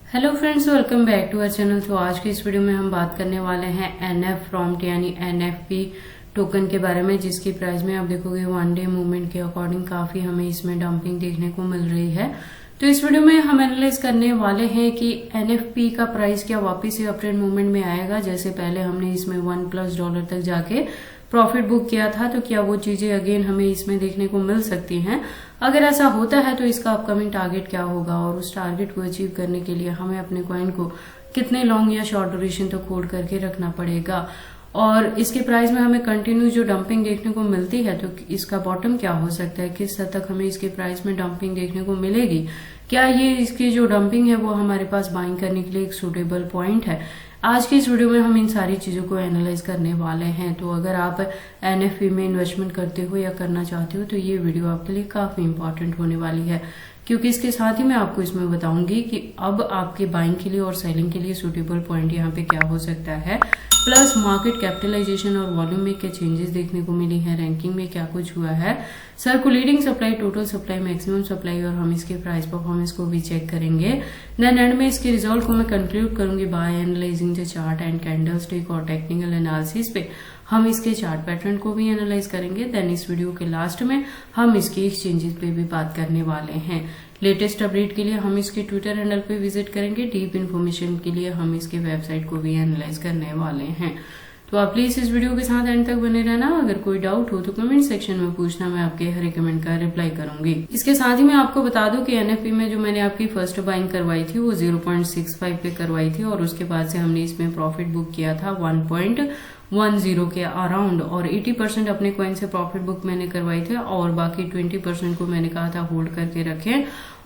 Hello friends, welcome back to our channel. तो आज की इस वीडियो में हम बात करने वाले हैं एनएफ प्रॉम्प्ट यानी एनएफपी टोकन के बारे में, जिसकी प्राइस में आप देखोगे वन डे मूवमेंट के अकॉर्डिंग काफी हमें इसमें डंपिंग देखने को मिल रही है। तो इस वीडियो में हम एनालाइज करने वाले हैं कि एनएफपी का प्राइस क्या वापस से अपट्रेंड मूवमेंट में आएगा। जैसे पहले हमने इसमें $1+ तक जाके प्रॉफिट बुक किया था, तो क्या वो चीजें अगेन हमें इसमें देखने को मिल सकती हैं। अगर ऐसा होता है तो इसका अपकमिंग टारगेट क्या होगा और उस टारगेट को अचीव करने के लिए हमें अपने कॉइन को कितने लॉन्ग या शॉर्ट ड्यूरेशन तक होल्ड करके रखना पड़ेगा। और इसके प्राइस में हमें कंटिन्यू जो डंपिंग देखने को मिलती है, तो इसका बॉटम क्या हो सकता है, किस हद तक हमें इसके प्राइस में डंपिंग देखने को मिलेगी, क्या ये इसकी जो डंपिंग है वो हमारे पास बाइंग करने के लिए एक सुटेबल पॉइंट है। आज की इस वीडियो में हम इन सारी चीजों को एनालाइज करने वाले हैं। तो अगर आप एनएफपी में इन्वेस्टमेंट करते हो या करना चाहते हो तो ये वीडियो आपके लिए काफी इंपॉर्टेंट होने वाली है, क्योंकि इसके साथ ही मैं आपको इसमें बताऊंगी कि अब आपके बाइंग के लिए और सेलिंग के लिए सुटेबल पॉइंट यहाँ पे क्या हो सकता है, प्लस मार्केट कैपिटलाइजेशन और वॉल्यूम में क्या चेंजेस देखने को मिली है, रैंकिंग में क्या कुछ हुआ है, circulating supply, total supply, maximum supply, और हम इसके प्राइस परफॉर्मेंस को भी चेक करेंगे। देन एंड में इसके रिजल्ट को मैं कंक्लूड करूंगी by analysing the chart and candlestick और टेक्निकल एनालिसिस पे हम इसके चार्ट पैटर्न को भी एनालाइज करेंगे। देन इस वीडियो के लास्ट में हम इसके एक्सचेंजेस पे भी बात करने वाले हैं। लेटेस्ट अपडेट के लिए हम इसके ट्विटर हैंडल पे विजिट करेंगे। डीप इन्फॉर्मेशन के लिए हम इसके वेबसाइट को भी एनालाइज करने वाले हैं। तो आप प्लीज इस वीडियो के साथ एंड तक बने रहना। अगर कोई डाउट हो तो कमेंट सेक्शन में पूछना, मैं आपके हर कमेंट का रिप्लाई करूंगी। इसके साथ ही मैं आपको बता दूं कि एनएफपी में जो मैंने आपकी फर्स्ट बाइंग करवाई थी वो 0.65 पे करवाई थी, और उसके बाद से हमने इसमें प्रॉफिट बुक किया था 1.10 के अराउंड, और 80% अपने कॉइन से प्रॉफिट बुक मैंने करवाई थे और बाकी 20% को मैंने कहा था होल्ड करके रखें।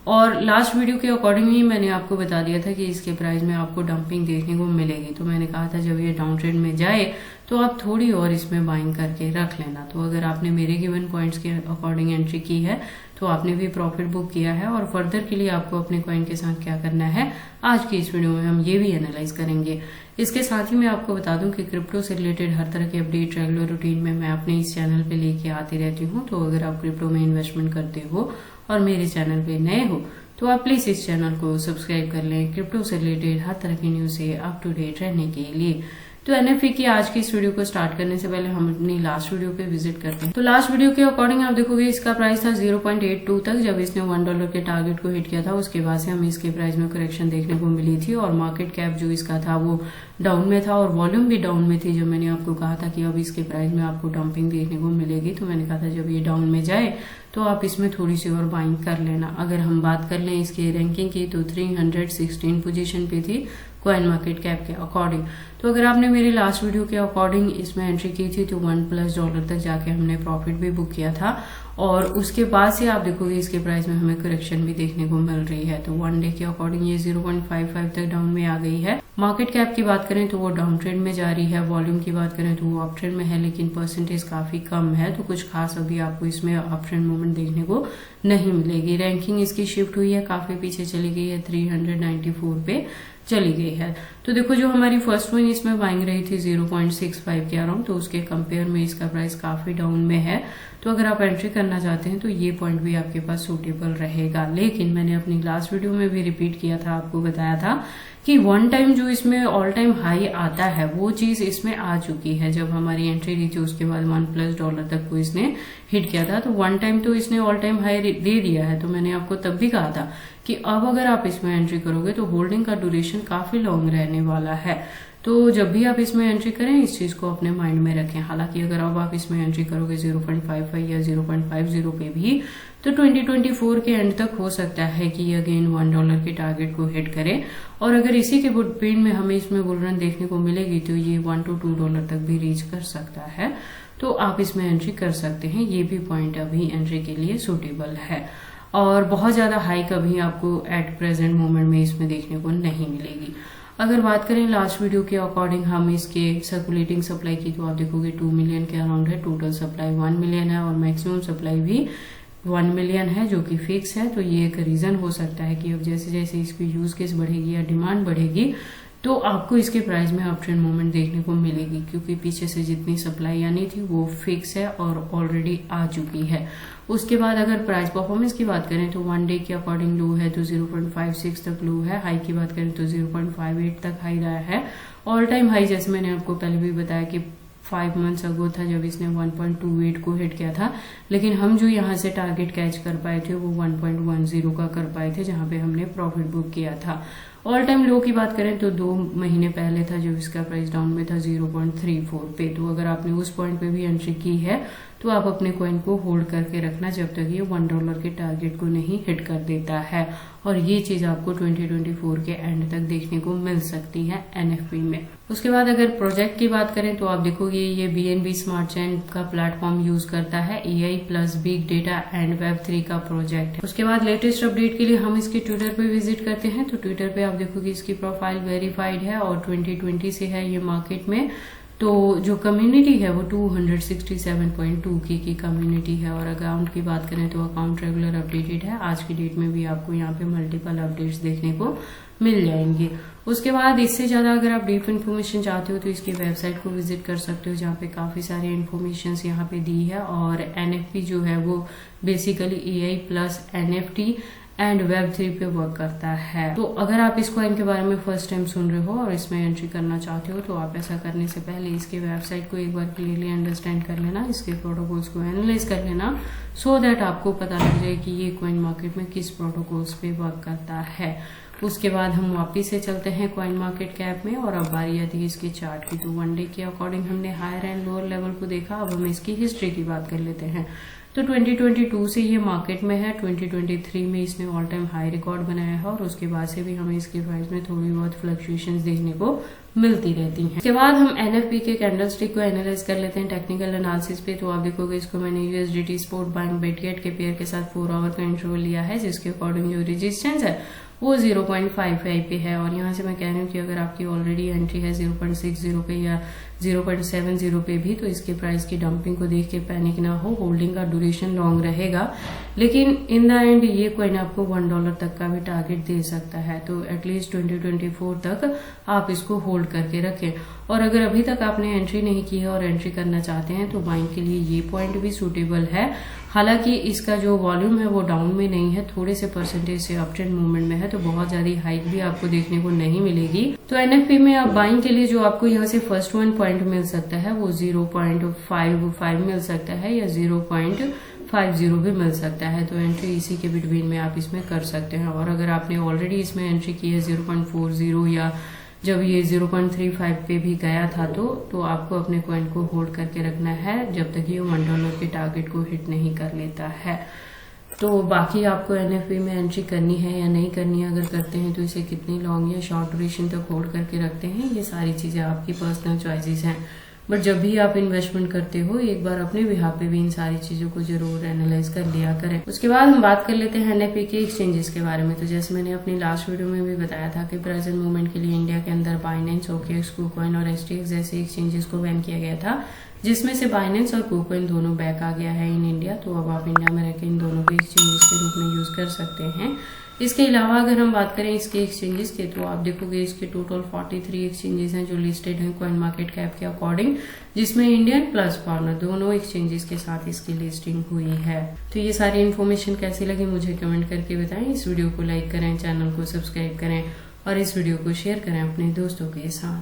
और लास्ट वीडियो के अकॉर्डिंग ही मैंने आपको बता दिया था कि इसके प्राइस में आपको डंपिंग देखने को मिलेगी। तो मैंने कहा था जब ये डाउन ट्रेंड में जाए तो आप थोड़ी और इसमें बाइंग करके रख लेना। तो अगर आपने मेरे गिवन पॉइंट्स के अकॉर्डिंग एंट्री की है तो आपने भी प्रॉफिट बुक किया है, और फर्दर के लिए आपको अपने कॉइन के साथ क्या करना है आज की इस वीडियो में हम ये भी एनालाइज करेंगे। इसके साथ ही मैं आपको बता दूं कि क्रिप्टो से रिलेटेड हर तरह के अपडेट रेगुलर रूटीन में मैं अपने इस चैनल पे लेके आती रहती हूँ। तो अगर आप क्रिप्टो में इन्वेस्टमेंट करते हो और मेरे चैनल पे नए हो तो आप प्लीज इस चैनल को सब्सक्राइब कर लें क्रिप्टो से रिलेटेड हर तरह की न्यूज से अप टू डेट रहने के लिए। तो एनएफपी की आज की इस वीडियो को स्टार्ट करने से पहले हम अपनी लास्ट वीडियो पे विजिट करते हैं। तो लास्ट वीडियो के अकॉर्डिंग आप देखोगे इसका प्राइस था 0.82 तक, जब इसने $1 के टारगेट को हिट किया था। उसके बाद से हमें इसके प्राइस में करेक्शन देखने को मिली थी, और मार्केट कैप जो इसका था वो डाउन में था और वॉल्यूम भी डाउन में थी। जब मैंने आपको कहा था कि अब इसके प्राइस में आपको डंपिंग देखने को मिलेगी, तो मैंने कहा था जब ये डाउन में जाए तो आप इसमें थोड़ी सी और बाइंग कर लेना। अगर हम बात कर लें इसकी रैंकिंग की तो 316 पोजीशन पे थी कॉइन मार्केट कैप के अकॉर्डिंग। तो अगर आपने मेरी लास्ट वीडियो के अकॉर्डिंग इसमें एंट्री की थी तो $1+ तक जाके हमने प्रॉफिट भी बुक किया था, और उसके बाद से आप देखोगे इसके प्राइस में हमें करेक्शन भी देखने को मिल रही है। तो वन डे के अकॉर्डिंग ये 0.55 तक डाउन में आ गई है। मार्केट कैप की बात करें तो वो डाउन ट्रेंड में जा रही है, वॉल्यूम की बात करें तो वो अप ट्रेंड में है, लेकिन परसेंटेज काफी कम है। तो कुछ खास अभी आपको इसमें अप ट्रेंड मूवमेंट देखने को नहीं मिलेगी। रैंकिंग इसकी शिफ्ट हुई है, काफी पीछे चली गई है, 394 पे चली गई है। तो देखो जो हमारी फर्स्ट वन इसमें बाइंग रही थी 0.65 के अराउंड, तो उसके कंपेयर में इसका प्राइस काफी डाउन में है। तो अगर आप एंट्री करना चाहते हैं तो ये पॉइंट भी आपके पास सूटेबल रहेगा। लेकिन मैंने अपनी लास्ट वीडियो में भी रिपीट किया था, आपको बताया था कि वन टाइम जो इसमें ऑल टाइम हाई आता है वो चीज इसमें आ चुकी है। जब हमारी एंट्री रही थी उसके बाद $1+ तक को इसने हिट किया था, तो वन टाइम तो इसने ऑल टाइम हाई दे दिया है। तो मैंने आपको तब भी कहा था कि अब अगर आप इसमें एंट्री करोगे तो होल्डिंग का ड्यूरेशन काफी लॉन्ग रहने वाला है। तो जब भी आप इसमें एंट्री करें इस चीज को अपने माइंड में रखें। हालांकि अगर अब आप इसमें एंट्री करोगे 0.55 या 0.50 पे भी तो 2024 के एंड तक हो सकता है कि ये अगेन $1 के टारगेट को हिट करे, और अगर इसी के बिटवीन में हमें इसमें बुल रन देखने को मिलेगी तो ये $1 to $2 तक भी रीच कर सकता है। तो आप इसमें एंट्री कर सकते हैं। ये भी पॉइंट अभी एंट्री के लिए सुटेबल है, और बहुत ज्यादा हाइक अभी आपको एट प्रेजेंट मोमेंट में इसमें देखने को नहीं मिलेगी। अगर बात करें लास्ट वीडियो के अकॉर्डिंग हम इसके सर्कुलेटिंग सप्लाई की तो आप देखोगे 2 मिलियन के अराउंड है, टोटल सप्लाई 1 मिलियन है, और मैक्सिमम सप्लाई भी 1 मिलियन है जो कि फिक्स है। तो ये एक रीजन हो सकता है कि अब जैसे जैसे इसकी यूज केस बढ़ेगी या डिमांड बढ़ेगी तो आपको इसके प्राइस में अप ट्रेंड मूवमेंट देखने को मिलेगी, क्योंकि पीछे से जितनी सप्लाई आनी थी वो फिक्स है और ऑलरेडी आ चुकी है। उसके बाद अगर प्राइस परफॉर्मेंस की बात करें तो 1 डे के अकॉर्डिंग लो है तो 0.56 तक लो है, हाई की बात करें तो 0.58 तक हाई रहा है। ऑल टाइम हाई जैसे मैंने आपको पहले भी बताया कि 5 मंथ्स अगो था जब इसने 1.28 को हिट किया था, लेकिन हम जो यहाँ से टारगेट कैच कर पाए थे वो 1.10 का कर पाए थे, जहां पे हमने प्रॉफिट बुक किया था। ऑल टाइम लो की बात करें तो 2 महीने पहले था जब इसका प्राइस डाउन में था 0.34 पे। तो अगर आपने उस पॉइंट पे भी एंट्री की है तो आप अपने कॉइन को होल्ड करके रखना जब तक ये $1 के टारगेट को नहीं हिट कर देता है, और ये चीज आपको 2024 के एंड तक देखने को मिल सकती है एनएफपी में। उसके बाद अगर प्रोजेक्ट की बात करें तो आप देखोगे ये BNB स्मार्ट चेन का प्लेटफॉर्म यूज करता है, AI plus big data and Web3 का प्रोजेक्ट है। उसके बाद लेटेस्ट अपडेट के लिए हम इसके ट्विटर पे विजिट करते हैं, तो ट्विटर पे आप देखोगे इसकी प्रोफाइल वेरीफाइड है और 2020 से है ये मार्केट में। तो जो कम्युनिटी है वो 267.2 की कम्युनिटी है, और अकाउंट की बात करें तो अकाउंट रेगुलर अपडेटेड है। आज की डेट में भी आपको यहाँ पे मल्टीपल अपडेट्स देखने को मिल जाएंगे। उसके बाद इससे ज्यादा अगर आप डीप इन्फॉर्मेशन चाहते हो तो इसकी वेबसाइट को विजिट कर सकते हो, जहाँ पे काफी सारे इन्फॉर्मेशन यहाँ पे दी है। और एनएफपी जो है वो basically AI plus NFT and Web3 पे वर्क करता है। तो अगर आप इस कॉइन के बारे में फर्स्ट टाइम सुन रहे हो और इसमें एंट्री करना चाहते हो तो आप ऐसा करने से पहले इसके वेबसाइट को एक बार क्लियरली अंडरस्टैंड कर लेना, इसके प्रोटोकॉल्स को एनालाइज कर लेना, सो दैट आपको पता लग जाए कि ये कॉइन मार्केट में किस प्रोटोकॉल्स पे वर्क करता है। उसके बाद हम वापिस से चलते हैं कॉइन मार्केट कैप में, और अब बारी आती है इसके चार्ट की। तो 1 डे के अकॉर्डिंग हमने हायर एंड लोअर लेवल को देखा, अब हम इसकी हिस्ट्री की बात कर लेते हैं। तो 2022 से ये मार्केट में है, 2023 में इसने ऑल टाइम हाई रिकॉर्ड बनाया है, और उसके बाद से भी हमें इसके प्राइस में थोड़ी बहुत फ्लक्चुएशंस देखने को मिलती रहती हैं। उसके बाद हम एनएफपी के कैंडलस्टिक को एनालाइज कर लेते हैं टेक्निकल एनालिसिस पे। तो आप देखोगे इसको मैंने USDT स्पॉट बाइंग बेटगेट के पेयर के साथ 4 आवर का इंटरवल लिया है, जिसके अकॉर्डिंग जो रेजिस्टेंस है वो 0.55 पे है, और यहाँ से मैं कह रही हूँ कि अगर आपकी ऑलरेडी एंट्री है 0.60 पे या 0.70 पे भी, तो इसके प्राइस की डंपिंग को देख के पैनिक ना हो, होल्डिंग का ड्यूरेशन लॉन्ग रहेगा, लेकिन इन द एंड ये कॉइन आपको $1 तक का भी टारगेट दे सकता है। तो एटलीस्ट 2024 तक आप इसको होल्ड करके रखें। और अगर अभी तक आपने एंट्री नहीं की है और एंट्री करना चाहते हैं तो बाइंग के लिए ये पॉइंट भी सूटेबल है। हालांकि इसका जो वॉल्यूम है वो डाउन में नहीं है, थोड़े से परसेंटेज से अप ट्रेंड मूवमेंट में है, तो बहुत ज्यादा हाइक भी आपको देखने को नहीं मिलेगी। तो एनएफपी में आप बाइंग के लिए जो आपको यहाँ से फर्स्ट 1 पॉइंट मिल सकता है वो 0.55 मिल सकता है या 0.50 भी मिल सकता है। तो एंट्री इसी के बिटवीन में आप इसमें कर सकते हैं। और अगर आपने ऑलरेडी इसमें एंट्री की है 0.40 या जब ये 0.35 पे भी गया था तो आपको अपने कॉइन को होल्ड करके रखना है जब तक ये $1 के टारगेट को हिट नहीं कर लेता है। तो बाकी आपको एनएफपी में एंट्री करनी है या नहीं करनी है, अगर करते हैं तो इसे कितनी लॉन्ग या शॉर्ट ड्यूरेशन तक होल्ड करके रखते हैं, ये सारी चीजें आपकी पर्सनल चॉइसेस हैं। बट जब भी आप इन्वेस्टमेंट करते हो एक बार अपने बिहाफ पे भी इन सारी चीजों को जरूर एनालाइज कर लिया करें। उसके बाद हम बात कर लेते हैं एनएफपी के एक्सचेंजेस के बारे में। तो जैसे मैंने अपनी लास्ट वीडियो में भी बताया था कि प्रेजेंट मूवमेंट के लिए इंडिया के अंदर बाइनेंस, OKX, KuCoin और STX जैसे एक्सचेंजेस को बैन किया गया था, जिसमें से बाइनेंस और KuCoin दोनों बैक आ गया है इन इंडिया। तो अब आप इंडिया में रहकर इन दोनों के एक्सचेंजेस के रूप में यूज कर सकते हैं। इसके अलावा अगर हम बात करें इसके एक्सचेंजेस के, तो आप देखोगे इसके टोटल 43 एक्सचेंजेस हैं जो लिस्टेड हैं कॉइन मार्केट कैप के अकॉर्डिंग, जिसमें इंडियन प्लस फॉरेनर दोनों एक्सचेंजेस के साथ इसकी लिस्टिंग हुई है। तो ये सारी इन्फॉर्मेशन कैसी लगी मुझे कमेंट करके बताएं। इस वीडियो को लाइक करें, चैनल को सब्सक्राइब करें और इस वीडियो को शेयर करें अपने दोस्तों के साथ।